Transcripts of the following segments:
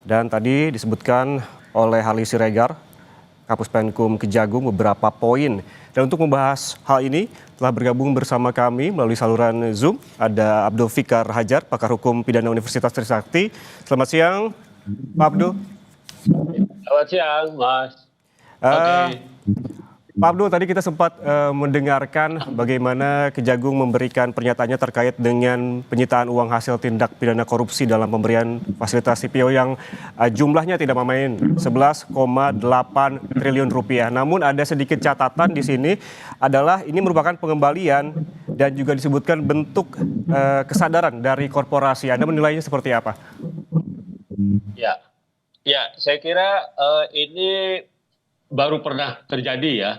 Dan tadi disebutkan oleh Harley Siregar, Kapus Penkum Kejagung beberapa poin. Dan untuk membahas hal ini telah bergabung bersama kami melalui saluran Zoom ada Abdul Fikar Hajar, pakar hukum pidana Universitas Trisakti. Selamat siang, Pak Abdul. Selamat siang, Mas. Oke. Pak Abdul, tadi kita sempat mendengarkan bagaimana Kejagung memberikan pernyataannya terkait dengan penyitaan uang hasil tindak pidana korupsi dalam pemberian fasilitas CPO yang jumlahnya tidak main, 11,8 triliun rupiah. Namun ada sedikit catatan di sini adalah ini merupakan pengembalian dan juga disebutkan bentuk kesadaran dari korporasi. Anda menilainya seperti apa? Ya, saya kira ini baru pernah terjadi ya.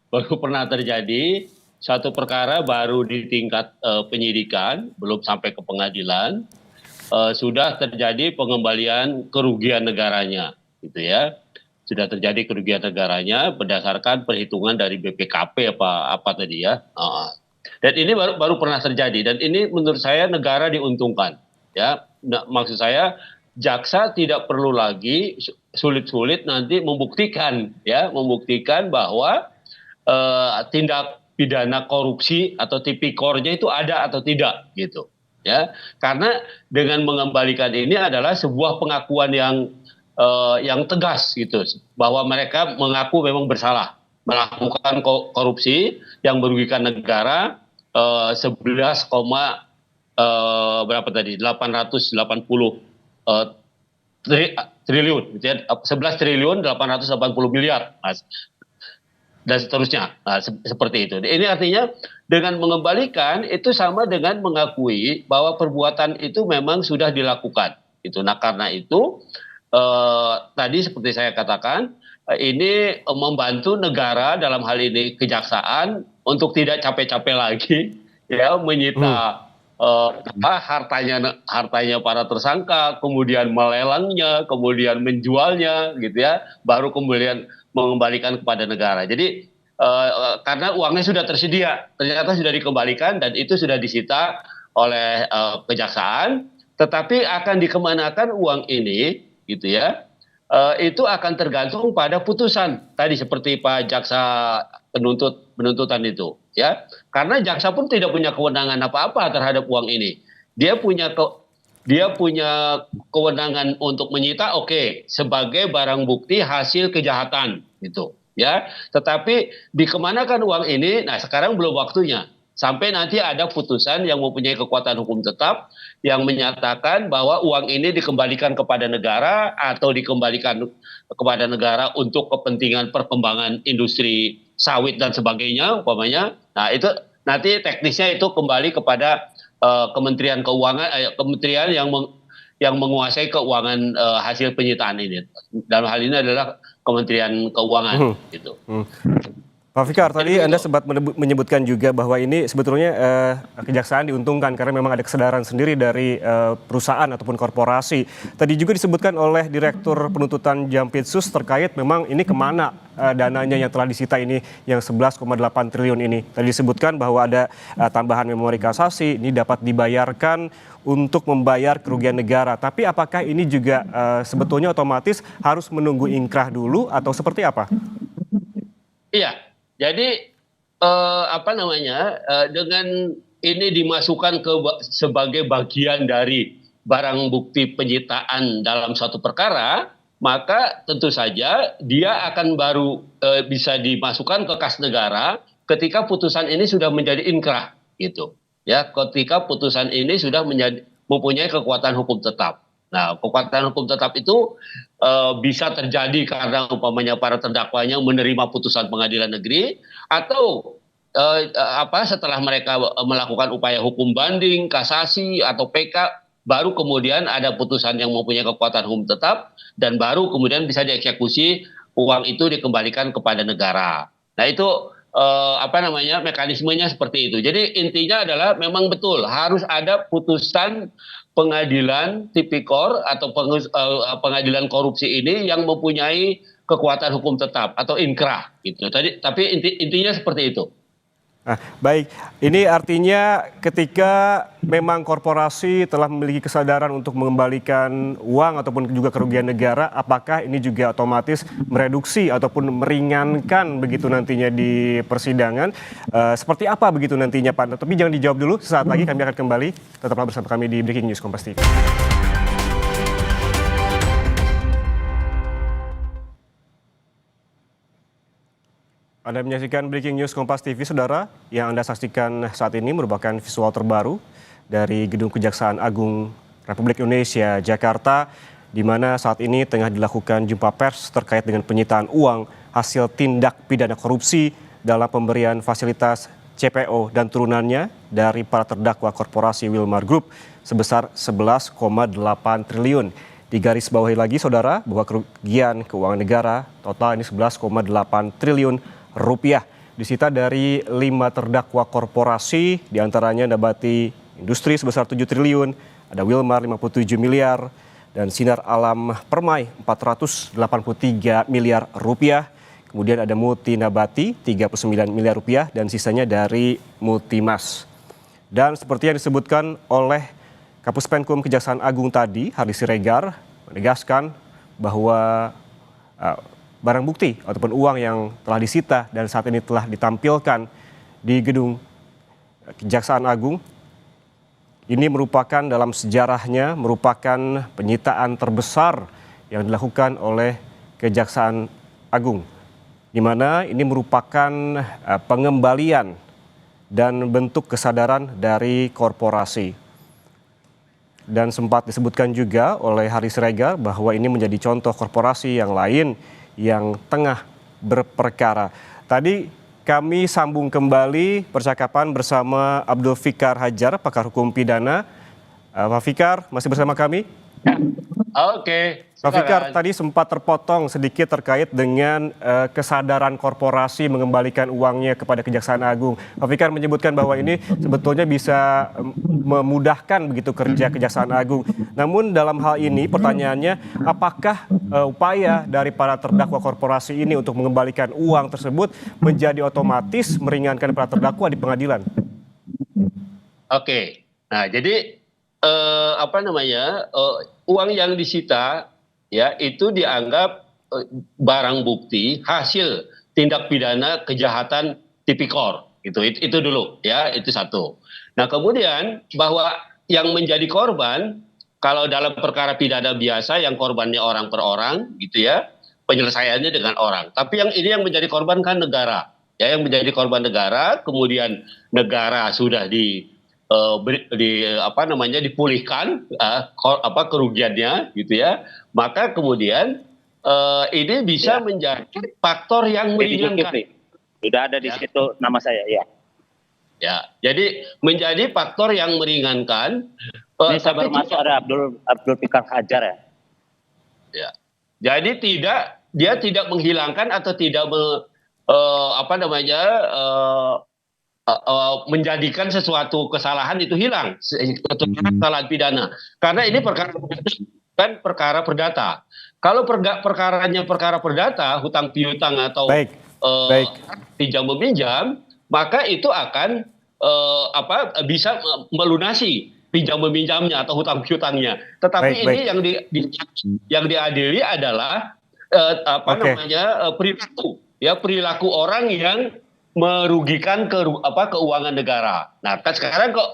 Baru pernah terjadi, satu perkara baru di tingkat penyidikan, belum sampai ke pengadilan, sudah terjadi pengembalian kerugian negaranya, gitu ya. Sudah terjadi kerugian negaranya berdasarkan perhitungan dari BPKP apa tadi ya. Dan ini baru pernah terjadi, dan ini menurut saya negara diuntungkan, ya. Nah, maksud saya jaksa tidak perlu lagi sulit-sulit nanti membuktikan bahwa tindak pidana korupsi atau tipikornya itu ada atau tidak gitu ya, karena dengan mengembalikan ini adalah sebuah pengakuan yang tegas gitu bahwa mereka mengaku memang bersalah melakukan korupsi yang merugikan negara 11, berapa tadi 880 triliun gitu ya, 11 triliun 880 miliar, Mas, dan seterusnya. Nah, seperti itu. Ini artinya dengan mengembalikan itu sama dengan mengakui bahwa perbuatan itu memang sudah dilakukan. Gitu. Nah, karena itu tadi seperti saya katakan, ini membantu negara dalam hal ini kejaksaan untuk tidak capek-capek lagi ya menyita hartanya para tersangka, kemudian melelangnya, kemudian menjualnya, gitu ya, baru kemudian mengembalikan kepada negara. Jadi karena uangnya sudah tersedia, ternyata sudah dikembalikan dan itu sudah disita oleh kejaksaan, tetapi akan dikemanakan uang ini, gitu ya, itu akan tergantung pada putusan tadi seperti Pak Jaksa penuntutan itu, ya, karena jaksa pun tidak punya kewenangan apa-apa terhadap uang ini. Dia punya kewenangan untuk menyita, oke, sebagai barang bukti hasil kejahatan, gitu, ya. Tetapi dikemanakan uang ini, nah sekarang belum waktunya. Sampai nanti ada putusan yang mempunyai kekuatan hukum tetap yang menyatakan bahwa uang ini dikembalikan kepada negara atau dikembalikan kepada negara untuk kepentingan perkembangan industri sawit dan sebagainya, umpamanya. Nah itu nanti teknisnya itu kembali kepada Kementerian Keuangan, kementerian yang menguasai keuangan hasil penyitaan ini. Dalam hal ini adalah Kementerian Keuangan, gitu. Pak Fikar, tadi Anda sempat menyebutkan juga bahwa ini sebetulnya kejaksaan diuntungkan karena memang ada kesadaran sendiri dari perusahaan ataupun korporasi. Tadi juga disebutkan oleh Direktur Penuntutan Jampitsus terkait memang ini kemana dananya yang telah disita ini yang 11,8 triliun ini. Tadi disebutkan bahwa ada tambahan memori kasasi, ini dapat dibayarkan untuk membayar kerugian negara. Tapi apakah ini juga sebetulnya otomatis harus menunggu ingkrah dulu atau seperti apa? Iya. Jadi dengan ini dimasukkan sebagai bagian dari barang bukti penyitaan dalam suatu perkara, maka tentu saja dia akan baru bisa dimasukkan ke kas negara ketika putusan ini sudah menjadi inkrah, gitu. Ya, ketika putusan ini sudah mempunyai kekuatan hukum tetap. Nah, kekuatan hukum tetap itu bisa terjadi karena umpamanya para terdakwanya menerima putusan pengadilan negeri atau setelah mereka melakukan upaya hukum banding, kasasi atau PK, baru kemudian ada putusan yang mempunyai kekuatan hukum tetap dan baru kemudian bisa dieksekusi, uang itu dikembalikan kepada negara. Nah, itu mekanismenya seperti itu. Jadi intinya adalah memang betul harus ada putusan pengadilan tipikor atau pengadilan korupsi ini yang mempunyai kekuatan hukum tetap atau inkrah, gitu. Tapi intinya seperti itu. Nah, baik, ini artinya ketika memang korporasi telah memiliki kesadaran untuk mengembalikan uang ataupun juga kerugian negara, apakah ini juga otomatis mereduksi ataupun meringankan begitu nantinya di persidangan? Seperti apa begitu nantinya, Pak? Tapi jangan dijawab dulu, sesaat lagi kami akan kembali. Tetaplah bersama kami di Breaking News Kompas TV. Anda menyaksikan Breaking News Kompas TV, Saudara. Yang Anda saksikan saat ini merupakan visual terbaru dari Gedung Kejaksaan Agung Republik Indonesia, Jakarta, di mana saat ini tengah dilakukan jumpa pers terkait dengan penyitaan uang hasil tindak pidana korupsi dalam pemberian fasilitas CPO dan turunannya dari para terdakwa korporasi Wilmar Group sebesar 11,8 triliun. Digaris bawahi lagi, Saudara, bahwa kerugian keuangan negara total ini 11,8 triliun rupiah disita dari 5 terdakwa korporasi, diantaranya Nabati Industri sebesar 7 triliun, ada Wilmar 57 miliar, dan Sinar Alam Permai 483 miliar rupiah. Kemudian ada Multi Nabati 39 miliar rupiah dan sisanya dari Multimas. Dan seperti yang disebutkan oleh Kapus Penkum Kejaksaan Agung tadi, Hardy Siregar menegaskan bahwa barang bukti ataupun uang yang telah disita dan saat ini telah ditampilkan di Gedung Kejaksaan Agung ini merupakan dalam sejarahnya merupakan penyitaan terbesar yang dilakukan oleh Kejaksaan Agung, di mana ini merupakan pengembalian dan bentuk kesadaran dari korporasi. Dan sempat disebutkan juga oleh Hardy Siregar bahwa ini menjadi contoh korporasi yang lain yang tengah berperkara. Tadi kami sambung kembali percakapan bersama Abdul Fikar Hajar, pakar hukum pidana. Pak Fikar, masih bersama kami? Oke. Pak Fikar, tadi sempat terpotong sedikit terkait dengan kesadaran korporasi mengembalikan uangnya kepada Kejaksaan Agung. Pak Fikar menyebutkan bahwa ini sebetulnya bisa memudahkan begitu kerja Kejaksaan Agung. Namun dalam hal ini pertanyaannya, apakah upaya dari para terdakwa korporasi ini untuk mengembalikan uang tersebut menjadi otomatis meringankan para terdakwa di pengadilan? Oke. Nah, jadi uang yang disita ya itu dianggap barang bukti hasil tindak pidana kejahatan tipikor gitu. Itu dulu ya, itu satu. Nah, kemudian bahwa yang menjadi korban kalau dalam perkara pidana biasa yang korbannya orang per orang gitu ya, penyelesaiannya dengan orang. Tapi yang ini yang menjadi korban kan negara. Ya, yang menjadi korban negara, kemudian negara sudah dipulihkan kerugiannya gitu ya, maka kemudian ini bisa menjadi faktor yang meringankan. Sudah ada di situ nama saya ya. Ya, jadi menjadi faktor yang meringankan. Ini saya baru masuk ada Abdul Fikar Hajar ya. Ya, jadi dia tidak menghilangkan atau tidak menjadikan sesuatu kesalahan itu hilang, kesalahan pidana. Karena ini perkara perdata. Kalau perkaranya perkara perdata, hutang piutang atau pinjam meminjam, maka itu akan bisa melunasi pinjam meminjamnya atau hutang piutangnya. Tetapi ini yang diadili adalah perilaku orang yang merugikan keuangan negara. Nah, kan sekarang kok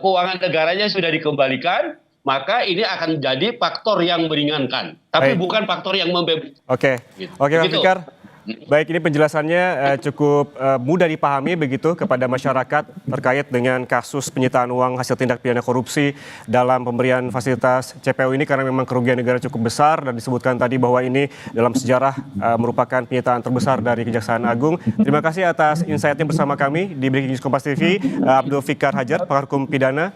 keuangan negaranya sudah dikembalikan, maka ini akan jadi faktor yang meringankan, tapi bukan faktor yang membebaskan. Oke, Pak Fikar. Baik, ini penjelasannya cukup mudah dipahami begitu kepada masyarakat terkait dengan kasus penyitaan uang hasil tindak pidana korupsi dalam pemberian fasilitas CPO ini, karena memang kerugian negara cukup besar dan disebutkan tadi bahwa ini dalam sejarah merupakan penyitaan terbesar dari Kejaksaan Agung. Terima kasih atas insight-nya bersama kami di Breaking News Kompas TV, Abdul Fikar Hajar, pakar hukum pidana.